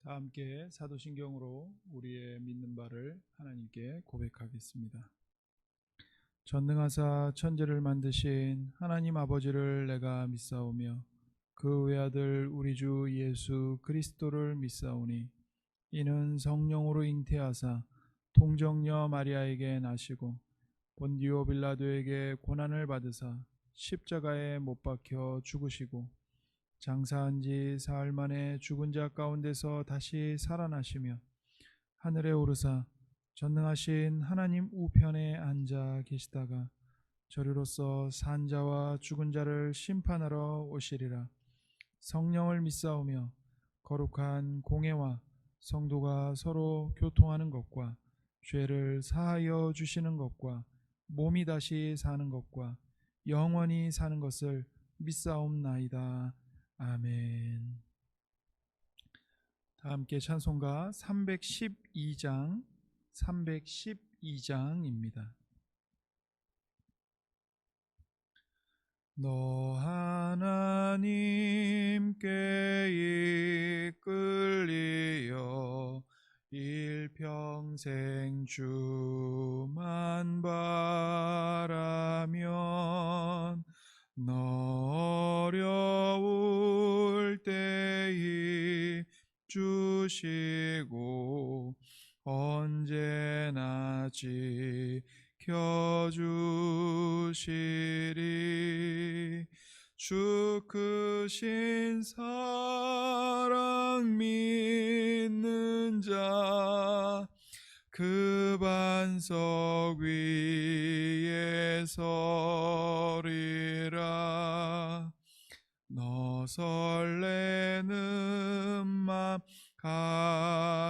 다 함께 사도신경으로 우리의 믿는 바를 하나님께 고백하겠습니다. 전능하사 천지를 만드신 하나님 아버지를 내가 믿사오며 그 외아들 우리 주 예수 그리스도를 믿사오니 이는 성령으로 잉태하사 통정녀 마리아에게 나시고 본디오 빌라도에게 고난을 받으사 십자가에 못 박혀 죽으시고 장사한 지 사흘 만에 죽은 자 가운데서 다시 살아나시며 하늘에 오르사 전능하신 하나님 우편에 앉아 계시다가 저리로서 산 자와 죽은 자를 심판하러 오시리라. 성령을 믿사오며 거룩한 공회와 성도가 서로 교통하는 것과 죄를 사하여 주시는 것과 몸이 다시 사는 것과 영원히 사는 것을 믿사옵나이다. 아멘. 다 함께 찬송가 312장입니다. 너 하나님께 이끌리어 일평생 주만 바라면 너 어려울 때 입주시고 언제나 지켜주시리. 주 크신 사랑 믿는 자 그 반석 위에 서리라. 너 설레는 맘 가다듬고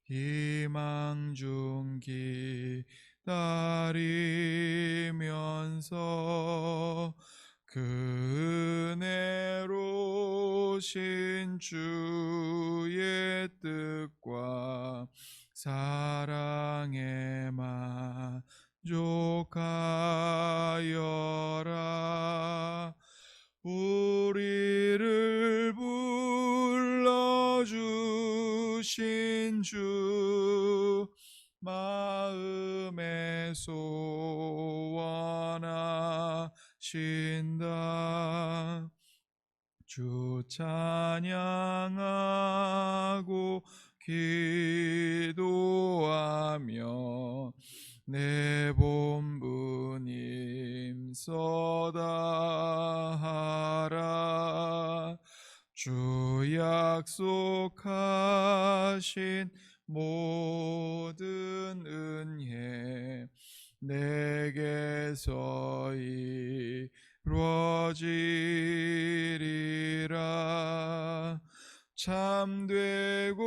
희망 중 기다리면서 그 은혜로우신 주의 뜻과 사랑에 만족하여라. 우리를 불러주신 주 마음에 소원하신다. 주 찬양하고 기도하며 내 본분 힘써다하라. 주 약속하신 모든 은혜 내게서 이루어지리라. 참되고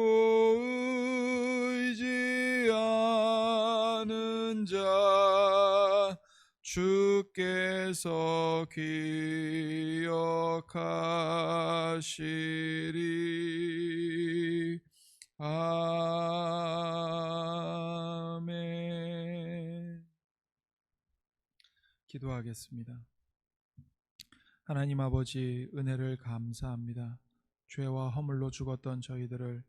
의지하는 자 주께서 기억하시리. 아멘. 기도하겠습니다. 하나님 아버지, 은혜를 감사합니다. 죄와 허물로 죽었던 저희들을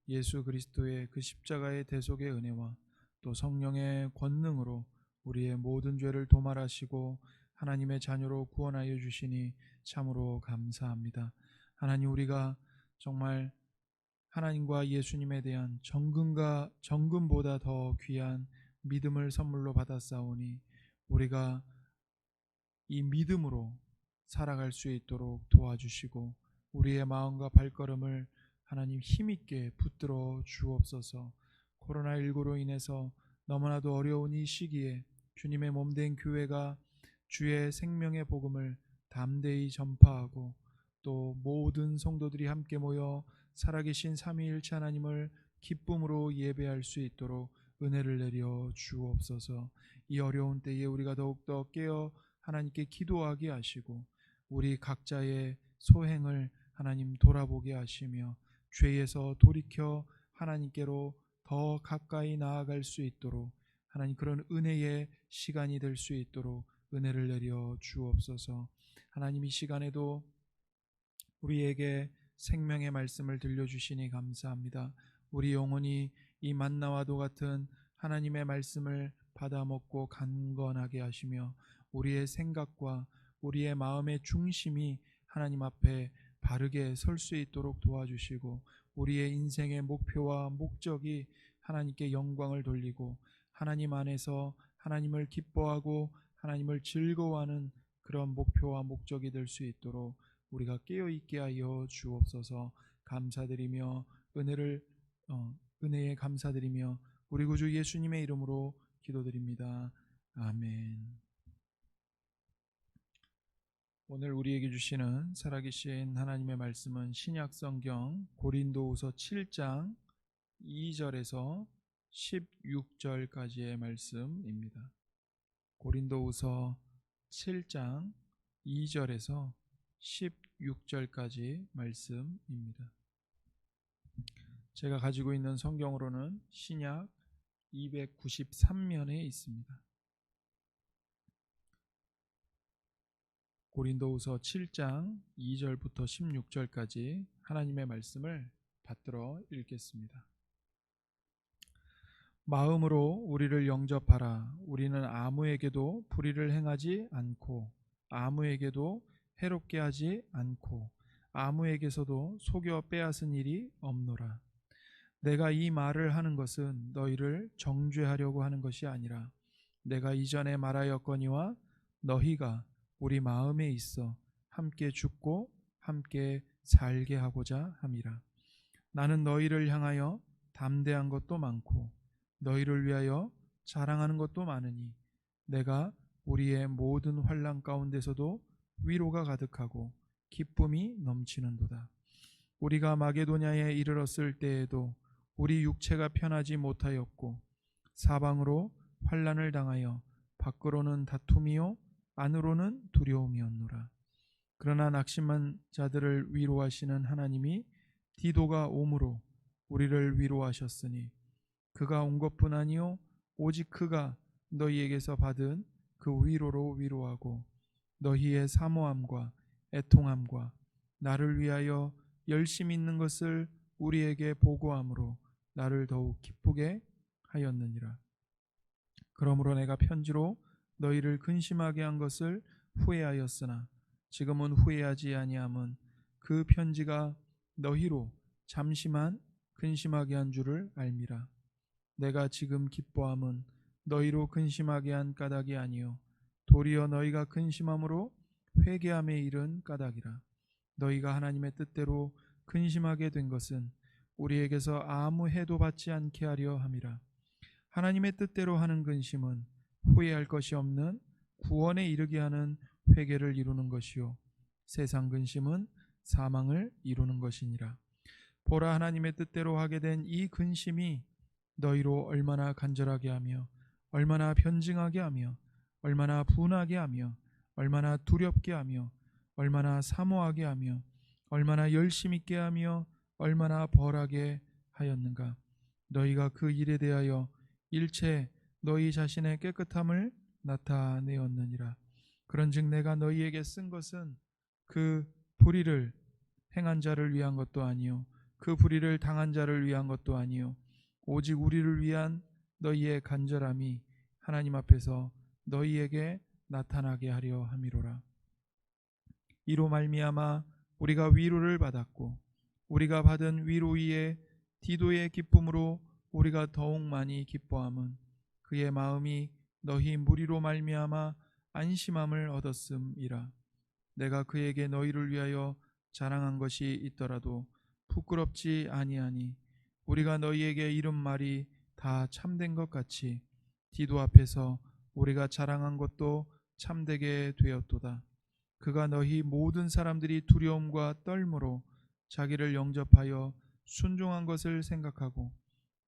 예수 그리스도의 그 십자가의 대속의 은혜와 또 성령의 권능으로 우리의 모든 죄를 도말하시고 하나님의 자녀로 구원하여 주시니 참으로 감사합니다. 하나님, 우리가 정말 하나님과 예수님에 대한 정금보다 더 귀한 믿음을 선물로 받았사오니 우리가 이 믿음으로 살아갈 수 있도록 도와주시고 우리의 마음과 발걸음을 하나님 힘있게 붙들어 주옵소서. 코로나19로 인해서 너무나도 어려운 이 시기에 주님의 몸된 교회가 주의 생명의 복음을 담대히 전파하고 또 모든 성도들이 함께 모여 살아계신 삼위일체 하나님을 기쁨으로 예배할 수 있도록 은혜를 내려 주옵소서. 이 어려운 때에 우리가 더욱더 깨어 하나님께 기도하게 하시고 우리 각자의 소행을 하나님 돌아보게 하시며 죄에서 돌이켜 하나님께로 더 가까이 나아갈 수 있도록 하나님 그런 은혜의 시간이 될 수 있도록 은혜를 내려 주옵소서. 하나님 이 시간에도 우리에게 생명의 말씀을 들려주시니 감사합니다. 우리 영혼이 이 만나와도 같은 하나님의 말씀을 받아 먹고 강건하게 하시며 우리의 생각과 우리의 마음의 중심이 하나님 앞에 바르게 설 수 있도록 도와주시고 우리의 인생의 목표와 목적이 하나님께 영광을 돌리고 하나님 안에서 하나님을 기뻐하고 하나님을 즐거워하는 그런 목표와 목적이 될 수 있도록 우리가 깨어있게 하여 주옵소서. 감사드리며 은혜에 감사드리며 우리 구주 예수님의 이름으로 기도드립니다. 아멘. 오늘 우리에게 주시는 살아계신 하나님의 말씀은 신약성경 고린도후서 7장 2절에서 16절까지의 말씀입니다. 고린도후서 7장 2절에서 16절까지 말씀입니다. 제가 가지고 있는 성경으로는 신약 293면에 있습니다. 고린도후서 7장 2절부터 16절까지 하나님의 말씀을 받들어 읽겠습니다. 마음으로 우리를 영접하라. 우리는 아무에게도 불의를 행하지 않고 아무에게도 해롭게 하지 않고 아무에게서도 속여 빼앗은 일이 없노라. 내가 이 말을 하는 것은 너희를 정죄하려고 하는 것이 아니라 내가 이전에 말하였거니와 너희가 우리 마음에 있어 함께 죽고 함께 살게 하고자 함이라. 나는 너희를 향하여 담대한 것도 많고 너희를 위하여 자랑하는 것도 많으니 내가 우리의 모든 환난 가운데서도 위로가 가득하고 기쁨이 넘치는도다. 우리가 마게도냐에 이르렀을 때에도 우리 육체가 편하지 못하였고 사방으로 환난을 당하여 밖으로는 다툼이요 안으로는 두려움이었노라. 그러나 낙심한 자들을 위로하시는 하나님이 디도가 오므로 우리를 위로하셨으니 그가 온 것뿐 아니요 오직 그가 너희에게서 받은 그 위로로 위로하고 너희의 사모함과 애통함과 나를 위하여 열심 있는 것을 우리에게 보고함으로 나를 더욱 기쁘게 하였느니라. 그러므로 내가 편지로 너희를 근심하게 한 것을 후회하였으나 지금은 후회하지 아니함은 그 편지가 너희로 잠시만 근심하게 한 줄을 알미라. 내가 지금 기뻐함은 너희로 근심하게 한 까닭이 아니요 도리어 너희가 근심함으로 회개함에 이른 까닭이라. 너희가 하나님의 뜻대로 근심하게 된 것은 우리에게서 아무 해도 받지 않게 하려 함이라. 하나님의 뜻대로 하는 근심은 후회할 것이 없는 구원에 이르게 하는 회개를 이루는 것이요 세상 근심은 사망을 이루는 것이니라. 보라, 하나님의 뜻대로 하게 된 이 근심이 너희로 얼마나 간절하게 하며 얼마나 변증하게 하며 얼마나 분하게 하며 얼마나 두렵게 하며 얼마나 사모하게 하며 얼마나 열심 있게 하며 얼마나 벌하게 하였는가. 너희가 그 일에 대하여 일체 너희 자신의 깨끗함을 나타내었느니라. 그런즉 내가 너희에게 쓴 것은 그 불의를 행한 자를 위한 것도 아니요 그 불의를 당한 자를 위한 것도 아니요 오직 우리를 위한 너희의 간절함이 하나님 앞에서 너희에게 나타나게 하려 함이로라. 이로 말미암아 우리가 위로를 받았고 우리가 받은 위로 위에 디도의 기쁨으로 우리가 더욱 많이 기뻐함은 그의 마음이 너희 무리로 말미암아 안심함을 얻었음이라. 내가 그에게 너희를 위하여 자랑한 것이 있더라도 부끄럽지 아니하니 우리가 너희에게 이른 말이 다 참된 것 같이 디도 앞에서 우리가 자랑한 것도 참되게 되었도다. 그가 너희 모든 사람들이 두려움과 떨므로 자기를 영접하여 순종한 것을 생각하고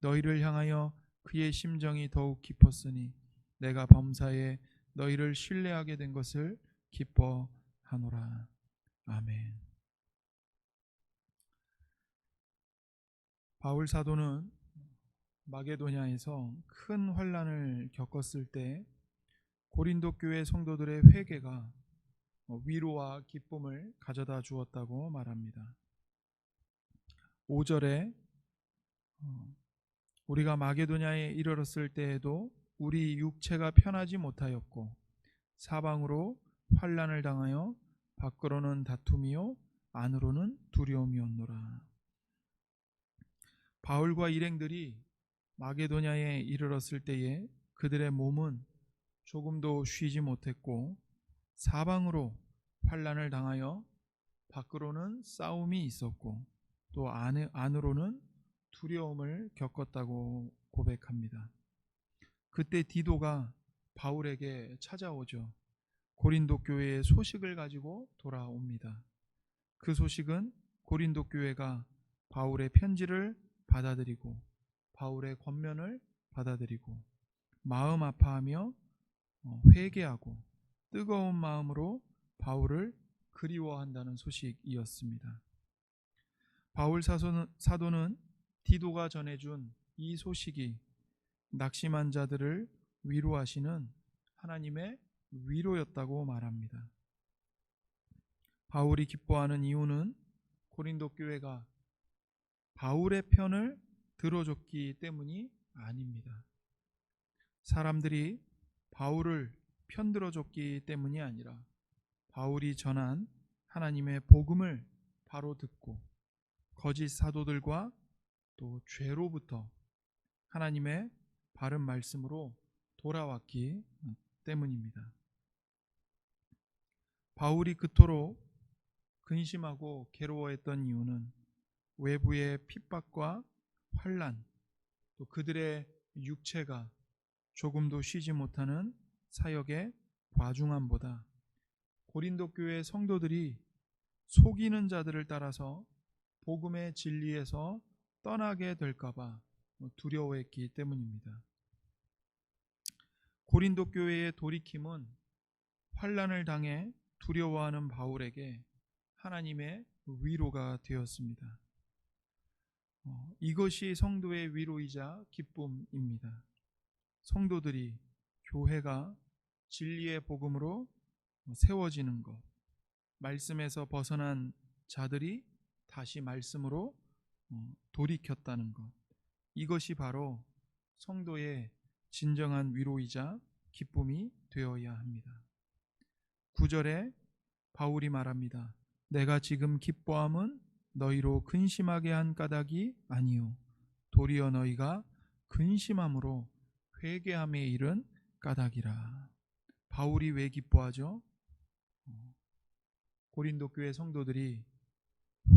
너희를 향하여 그의 심정이 더욱 깊었으니 내가 범사에 너희를 신뢰하게 된 것을 기뻐하노라. 아멘. 바울 사도는 마게도냐에서 큰 환난을 겪었을 때 고린도 교회 성도들의 회개가 위로와 기쁨을 가져다 주었다고 말합니다. 5절에 우리가 마게도냐에 이르렀을 때에도 우리 육체가 편하지 못하였고 사방으로 환난을 당하여 밖으로는 다툼이요 안으로는 두려움이었노라. 바울과 일행들이 마게도냐에 이르렀을 때에 그들의 몸은 조금도 쉬지 못했고 사방으로 환난을 당하여 밖으로는 싸움이 있었고 또 안으로는 두려움을 겪었다고 고백합니다. 그때 디도가 바울에게 찾아오죠. 고린도 교회의 소식을 가지고 돌아옵니다. 그 소식은 고린도 교회가 바울의 편지를 받아들이고 바울의 권면을 받아들이고 마음 아파하며 회개하고 뜨거운 마음으로 바울을 그리워한다는 소식이었습니다. 바울 사도는 디도가 전해준 이 소식이 낙심한 자들을 위로하시는 하나님의 위로였다고 말합니다. 바울이 기뻐하는 이유는 고린도 교회가 바울의 편을 들어줬기 때문이 아닙니다. 사람들이 바울을 편들어줬기 때문이 아니라 바울이 전한 하나님의 복음을 바로 듣고 거짓 사도들과 또 죄로부터 하나님의 바른 말씀으로 돌아왔기 때문입니다. 바울이 그토록 근심하고 괴로워했던 이유는 외부의 핍박과 환난, 또 그들의 육체가 조금도 쉬지 못하는 사역의 과중함보다 고린도 교회 성도들이 속이는 자들을 따라서 복음의 진리에서 떠나게 될까봐 두려워했기 때문입니다. 고린도 교회의 돌이킴은 환난을 당해 두려워하는 바울에게 하나님의 위로가 되었습니다. 이것이 성도의 위로이자 기쁨입니다. 성도들이 교회가 진리의 복음으로 세워지는 것, 말씀에서 벗어난 자들이 다시 말씀으로 돌이켰다는 것, 이것이 바로 성도의 진정한 위로이자 기쁨이 되어야 합니다. 9절에 바울이 말합니다. 내가 지금 기뻐함은 너희로 근심하게 한 까닭이 아니요 도리어 너희가 근심함으로 회개함에 이른 까닭이라. 바울이 왜 기뻐하죠? 고린도 교회 성도들이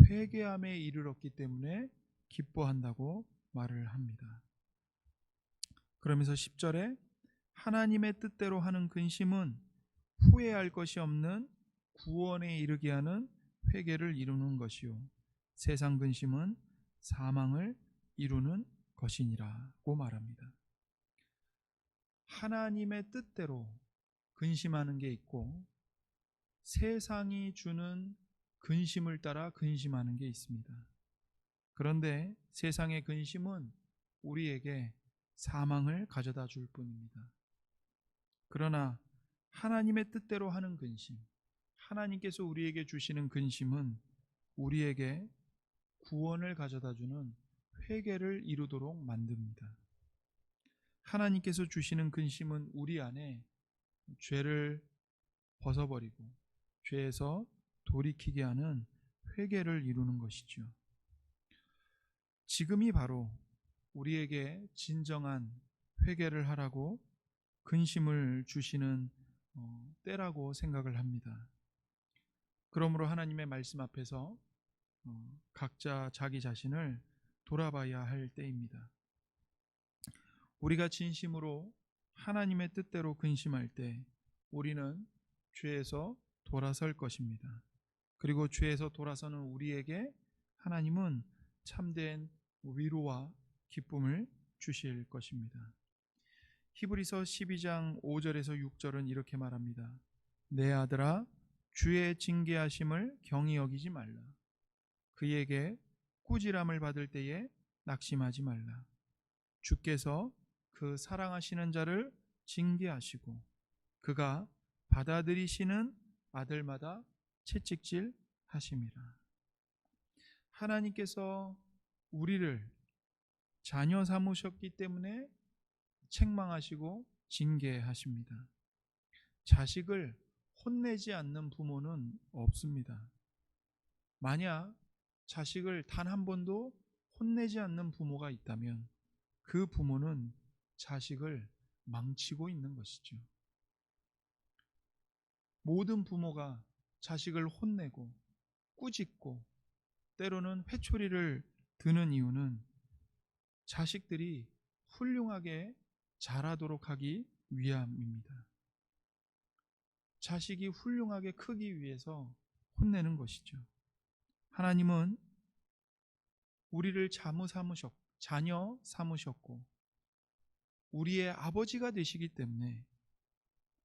회개함에 이르렀기 때문에 기뻐한다고 말을 합니다. 그러면서 10절에 하나님의 뜻대로 하는 근심은 후회할 것이 없는 구원에 이르게 하는 회개를 이루는 것이요 세상 근심은 사망을 이루는 것이니라고 말합니다. 하나님의 뜻대로 근심하는 게 있고 세상이 주는 근심을 따라 근심하는 게 있습니다. 그런데 세상의 근심은 우리에게 사망을 가져다 줄 뿐입니다. 그러나 하나님의 뜻대로 하는 근심, 하나님께서 우리에게 주시는 근심은 우리에게 구원을 가져다 주는 회개를 이루도록 만듭니다. 하나님께서 주시는 근심은 우리 안에 죄를 벗어버리고 죄에서 돌이키게 하는 회개를 이루는 것이죠. 지금이 바로 우리에게 진정한 회개를 하라고 근심을 주시는 때라고 생각을 합니다. 그러므로 하나님의 말씀 앞에서 각자 자기 자신을 돌아봐야 할 때입니다. 우리가 진심으로 하나님의 뜻대로 근심할 때 우리는 죄에서 돌아설 것입니다. 그리고 죄에서 돌아서는 우리에게 하나님은 참된 위로와 기쁨을 주실 것입니다. 히브리서 12장 5절에서 6절은 이렇게 말합니다. 내 아들아 주의 징계하심을 경히 여기지 말라. 그에게 꾸지람을 받을 때에 낙심하지 말라. 주께서 그 사랑하시는 자를 징계하시고 그가 받아들이시는 아들마다 채찍질 하심이라. 하나님께서 우리를 자녀 삼으셨기 때문에 책망하시고 징계하십니다. 자식을 혼내지 않는 부모는 없습니다. 만약 자식을 단 한 번도 혼내지 않는 부모가 있다면 그 부모는 자식을 망치고 있는 것이죠. 모든 부모가 자식을 혼내고 꾸짖고 때로는 회초리를 드는 이유는 자식들이 훌륭하게 자라도록 하기 위함입니다. 자식이 훌륭하게 크기 위해서 혼내는 것이죠. 하나님은 우리를 자녀 삼으셨고 우리의 아버지가 되시기 때문에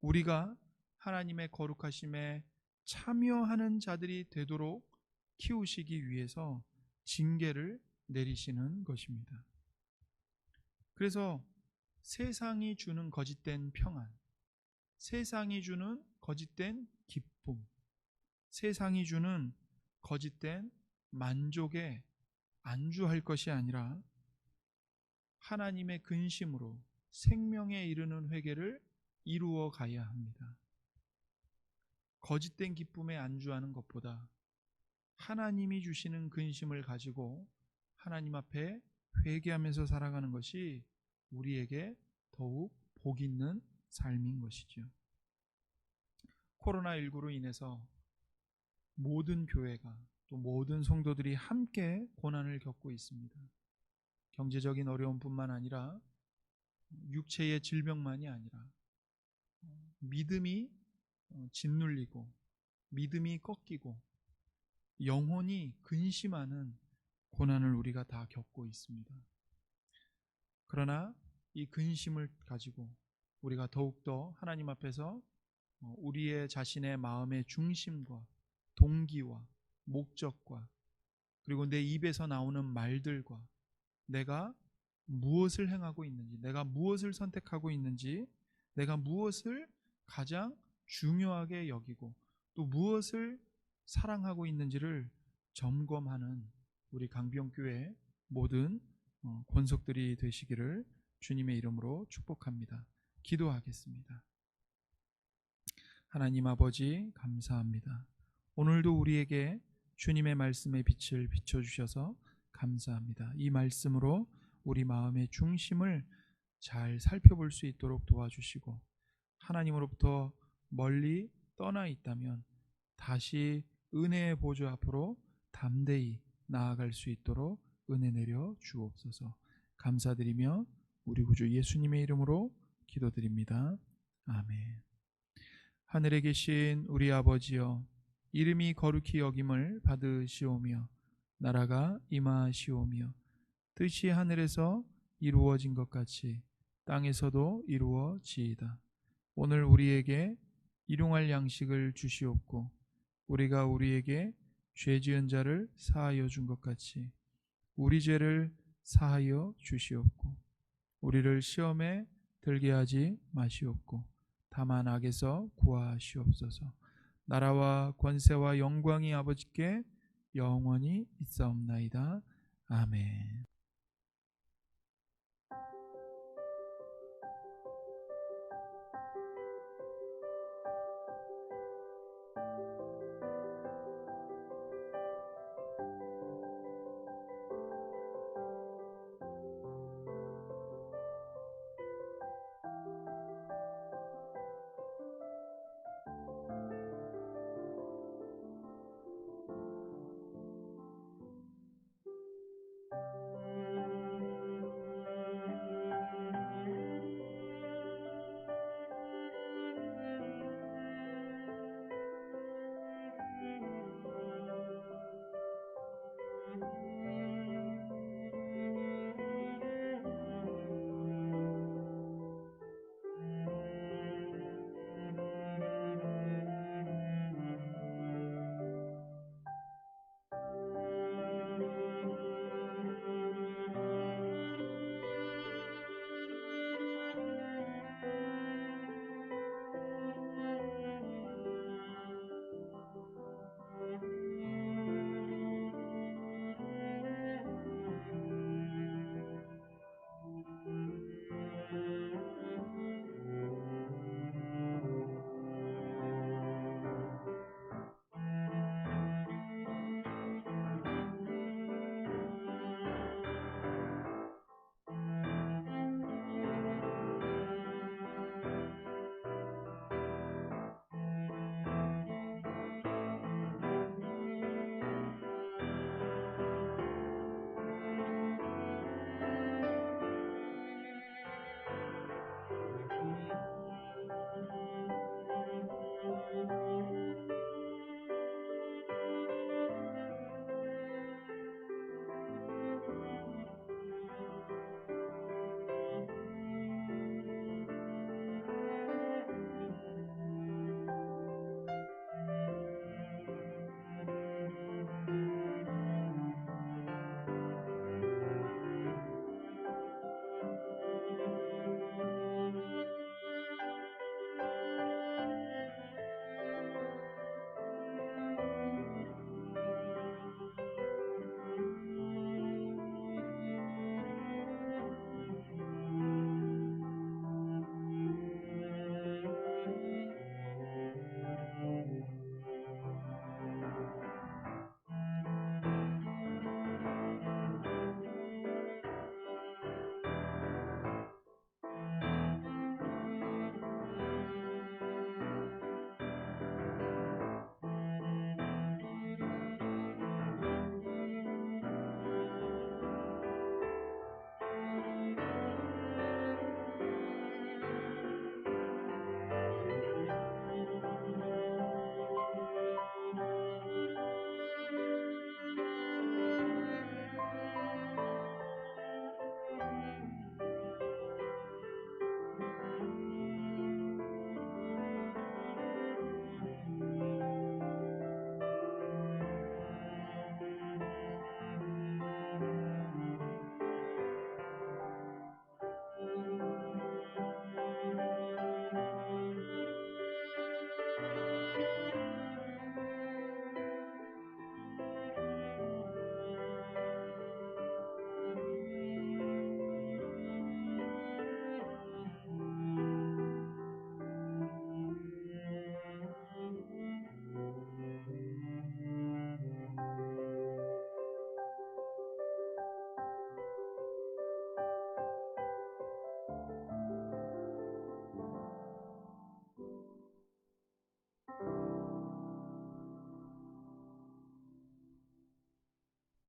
우리가 하나님의 거룩하심에 참여하는 자들이 되도록 키우시기 위해서 징계를 내리시는 것입니다. 그래서 세상이 주는 거짓된 평안, 세상이 주는 거짓된 기쁨, 세상이 주는 거짓된 만족에 안주할 것이 아니라 하나님의 근심으로 생명에 이르는 회개를 이루어 가야 합니다. 거짓된 기쁨에 안주하는 것보다 하나님이 주시는 근심을 가지고 하나님 앞에 회개하면서 살아가는 것이 우리에게 더욱 복 있는 삶인 것이죠. 코로나19로 인해서 모든 교회가 또 모든 성도들이 함께 고난을 겪고 있습니다. 경제적인 어려움뿐만 아니라 육체의 질병만이 아니라 믿음이 짓눌리고 믿음이 꺾이고 영혼이 근심하는 고난을 우리가 다 겪고 있습니다. 그러나 이 근심을 가지고 우리가 더욱더 하나님 앞에서 우리의 자신의 마음의 중심과 동기와 목적과 그리고 내 입에서 나오는 말들과 내가 무엇을 행하고 있는지, 내가 무엇을 선택하고 있는지, 내가 무엇을 가장 중요하게 여기고 또 무엇을 사랑하고 있는지를 점검하는 우리 강병교회 모든 권속들이 되시기를 주님의 이름으로 축복합니다. 기도하겠습니다. 하나님 아버지 감사합니다. 오늘도 우리에게 주님의 말씀의 빛을 비춰주셔서 감사합니다. 이 말씀으로 우리 마음의 중심을 잘 살펴볼 수 있도록 도와주시고 하나님으로부터 멀리 떠나 있다면 다시 은혜의 보좌 앞으로 담대히 나아갈 수 있도록 은혜 내려 주옵소서. 감사드리며 우리 구주 예수님의 이름으로 기도드립니다. 아멘. 하늘에 계신 우리 아버지여, 이름이 거룩히 여김을 받으시오며 나라가 임하시오며 뜻이 하늘에서 이루어진 것 같이 땅에서도 이루어지이다. 오늘 우리에게 일용할 양식을 주시옵고 우리가 우리에게 죄 지은 자를 사하여 준 것 같이 우리 죄를 사하여 주시옵고 우리를 시험에 들게 하지 마시옵고 다만 악에서 구하시옵소서. 나라와 권세와 영광이 아버지께 영원히 있사옵나이다. 아멘.